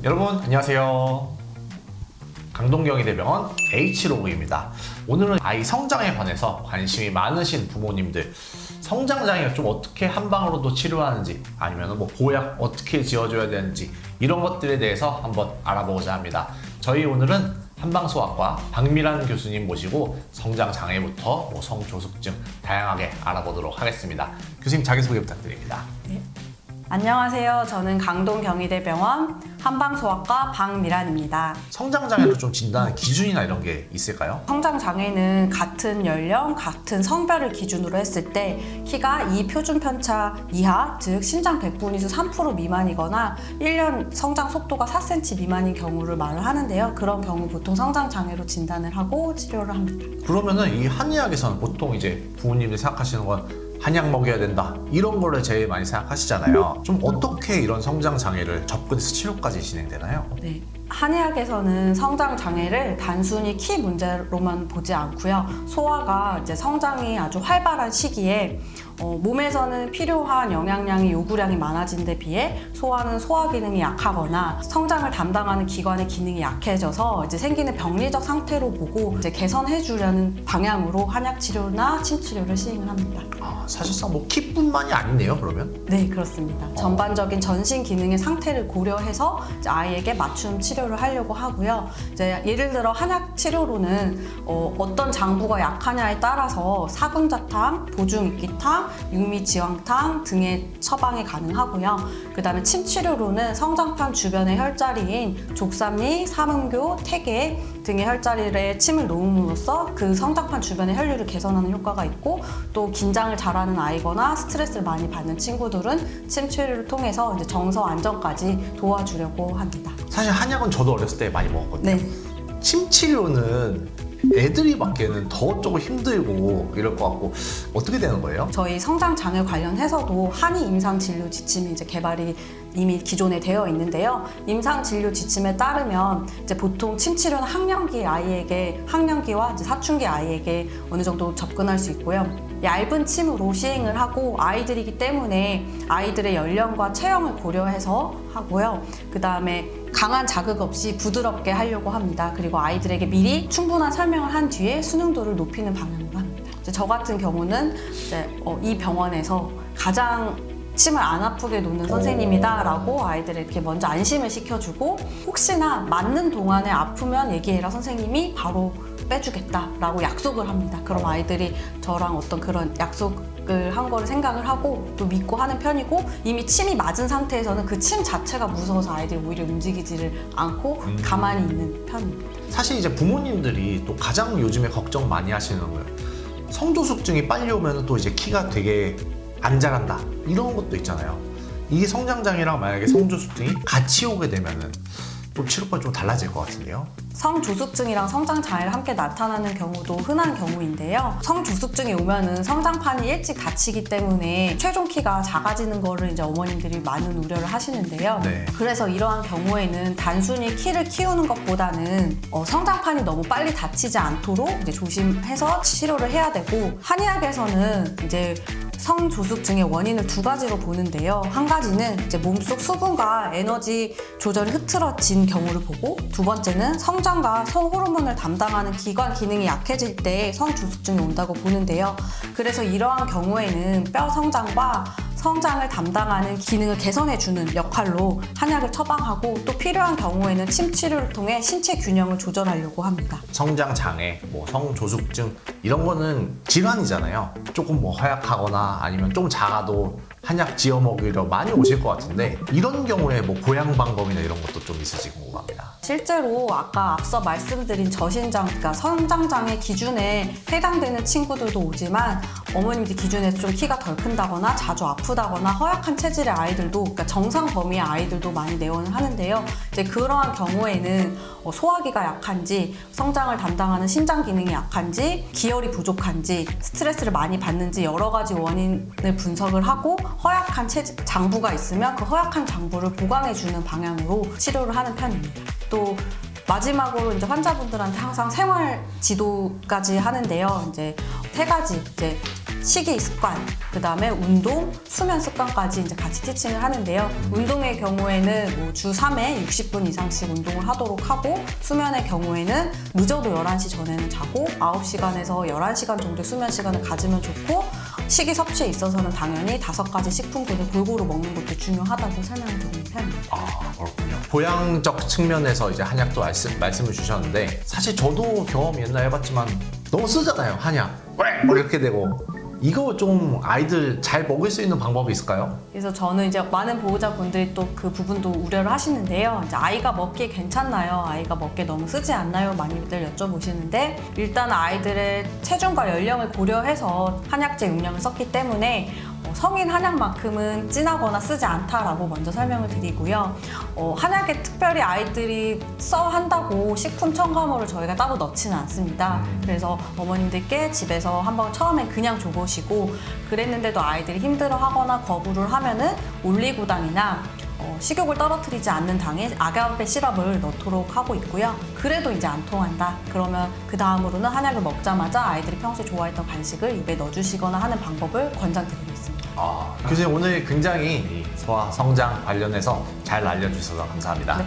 여러분 안녕하세요. 강동경희대병원 H로그입니다. 오늘은 아이 성장에 관해서 관심이 많으신 부모님들, 성장장애를 좀 어떻게 한방으로도 치료하는지, 아니면 뭐 보약 어떻게 지어줘야 되는지, 이런 것들에 대해서 한번 알아보고자 합니다. 저희 오늘은 한방소아과 박미란 교수님 모시고 성장장애부터 성조숙증 다양하게 알아보도록 하겠습니다. 교수님 자기소개 부탁드립니다. 네. 안녕하세요. 저는 강동경희대병원 한방소아과 박미란입니다. 성장장애를 좀 진단하는 기준이나 이런 게 있을까요? 성장장애는 같은 연령, 같은 성별을 기준으로 했을 때 키가 2 표준편차 이하, 즉 신장 100분위수 3% 미만이거나 1년 성장 속도가 4cm 미만인 경우를 말을 하는데요. 그런 경우 보통 성장장애로 진단을 하고 치료를 합니다. 그러면은 이 한의학에서는 보통 이제 부모님들이 생각하시는 건 한약 먹여야 된다, 이런 거를 제일 많이 생각하시잖아요. 좀 어떻게 이런 성장 장애를 접근해서 치료까지 진행되나요? 네. 한의학에서는 성장 장애를 단순히 키 문제로만 보지 않고요. 소아가 이제 성장이 아주 활발한 시기에 몸에서는 필요한 영양량이 요구량이 많아진 데 비해 소아는 소화 기능이 약하거나 성장을 담당하는 기관의 기능이 약해져서 이제 생기는 병리적 상태로 보고 이제 개선해 주려는 방향으로 한약 치료나 침 치료를 시행을 합니다. 사실상 뭐 키뿐만이 아니네요, 그러면? 네, 그렇습니다. 전반적인 전신 기능의 상태를 고려해서 이제 아이에게 맞춤 치료를 하려고 하고요. 이제 예를 들어 한약 치료로는 어떤 장부가 약하냐에 따라서 사군자탕, 보중익기탕, 육미지황탕 등의 처방이 가능하고요. 그 다음에 침 치료로는 성장판 주변의 혈자리인 족삼리, 삼음교, 태계 등의 혈자리에 침을 놓음으로써 그 성장판 주변의 혈류를 개선하는 효과가 있고, 또 긴장을 잘하는 아이거나 스트레스를 많이 받는 친구들은 침 치료를 통해서 이제 정서 안정까지 도와주려고 합니다. 사실 한약은 저도 어렸을 때 많이 먹었거든요. 네. 침 치료는 애들이 받기에는 더 조금 힘들고 이럴 것 같고, 어떻게 되는 거예요? 저희 성장장애 관련해서도 한의 임상진료 지침이 이제 개발이 이미 기존에 되어 있는데요. 임상진료 지침에 따르면 이제 보통 침 치료는 학년기와 이제 사춘기 아이에게 어느 정도 접근할 수 있고요. 얇은 침으로 시행을 하고 아이들이기 때문에 아이들의 연령과 체형을 고려해서 하고요. 그 다음에 강한 자극 없이 부드럽게 하려고 합니다. 그리고 아이들에게 미리 충분한 설명을 한 뒤에 수능도를 높이는 방향으로 합니다. 이제 저 같은 경우는 이제 이 병원에서 가장 침을 안 아프게 놓는 선생님이다라고 아이들에게 먼저 안심을 시켜주고, 혹시나 맞는 동안에 아프면 얘기해라 선생님이 바로 빼주겠다라고 약속을 합니다. 그럼 아이들이 저랑 어떤 그런 약속을 한 거를 생각을 하고 또 믿고 하는 편이고, 이미 침이 맞은 상태에서는 그 침 자체가 무서워서 아이들이 오히려 움직이지를 않고 가만히 있는 편입니다. 사실 이제 부모님들이 또 가장 요즘에 걱정 많이 하시는 거예요. 성조숙증이 빨리 오면 또 이제 키가 되게 안 자란다, 이런 것도 있잖아요. 이 성장장애랑 만약에 성조숙증이 같이 오게 되면은 또 치료법이 좀 달라질 것 같은데요. 성조숙증이랑 성장장애가 함께 나타나는 경우도 흔한 경우인데요. 성조숙증이 오면은 성장판이 일찍 닫히기 때문에 최종 키가 작아지는 거를 이제 어머님들이 많은 우려를 하시는데요. 네. 그래서 이러한 경우에는 단순히 키를 키우는 것보다는 성장판이 너무 빨리 닫히지 않도록 이제 조심해서 치료를 해야 되고, 한의학에서는 이제 성조숙증의 원인을 두 가지로 보는데요. 한 가지는 이제 몸속 수분과 에너지 조절이 흐트러진 경우를 보고, 두 번째는 성장과 성호르몬을 담당하는 기관 기능이 약해질 때 성조숙증이 온다고 보는데요. 그래서 이러한 경우에는 뼈 성장과 성장을 담당하는 기능을 개선해주는 역할로 한약을 처방하고, 또 필요한 경우에는 침 치료를 통해 신체 균형을 조절하려고 합니다. 성장장애, 성조숙증 이런 거는 질환이잖아요. 조금 허약하거나 아니면 좀 작아도 한약 지어 먹이러 많이 오실 것 같은데, 이런 경우에 보양 방법이나 이런 것도 좀 있을지 궁금합니다. 실제로 아까 앞서 말씀드린 저신장, 그러니까 성장장애 기준에 해당되는 친구들도 오지만, 어머님들 기준에서 좀 키가 덜 큰다거나 자주 아프다거나 허약한 체질의 아이들도, 그러니까 정상 범위의 아이들도 많이 내원을 하는데요. 이제 그러한 경우에는 소화기가 약한지, 성장을 담당하는 신장 기능이 약한지, 기혈이 부족한지, 스트레스를 많이 받는지 여러 가지 원인을 분석을 하고, 허약한 장부가 있으면 그 허약한 장부를 보강해주는 방향으로 치료를 하는 편입니다. 또 마지막으로 이제 환자분들한테 항상 생활 지도까지 하는데요. 이제 세 가지, 이제 식이 습관, 그 다음에 운동, 수면 습관까지 이제 같이 티칭을 하는데요. 운동의 경우에는 뭐 주 3회 60분 이상씩 운동을 하도록 하고, 수면의 경우에는 늦어도 11시 전에는 자고 9시간에서 11시간 정도 수면 시간을 가지면 좋고, 식이 섭취에 있어서는 당연히 5가지 식품군을 골고루 먹는 것도 중요하다고 설명을 드리는 편입니다. 아, 그렇군요. 보양적 측면에서 이제 한약도 말씀을 주셨는데, 사실 저도 경험 옛날에 해봤지만 너무 쓰잖아요, 한약. 뭐 이렇게 되고. 이거 좀 아이들 잘 먹을 수 있는 방법이 있을까요? 그래서 저는 이제 많은 보호자분들이 또 그 부분도 우려를 하시는데요. 이제 아이가 먹기에 괜찮나요? 아이가 먹기에 너무 쓰지 않나요? 많이들 여쭤보시는데, 일단 아이들의 체중과 연령을 고려해서 한약재 용량을 썼기 때문에 성인 한약만큼은 진하거나 쓰지 않다라고 먼저 설명을 드리고요. 한약에 특별히 아이들이 한다고 식품 첨가물을 저희가 따로 넣지는 않습니다. 그래서 어머님들께 집에서 한번 처음엔 그냥 줘보시고, 그랬는데도 아이들이 힘들어하거나 거부를 하면은 올리고당이나 식욕을 떨어뜨리지 않는 당의 아가베 시럽을 넣도록 하고 있고요. 그래도 이제 안 통한다. 그러면 그 다음으로는 한약을 먹자마자 아이들이 평소에 좋아했던 간식을 입에 넣어주시거나 하는 방법을 권장드리고 있습니다. 교수님 오늘 굉장히 이 소아 성장 관련해서 잘 알려주셔서 감사합니다. 네.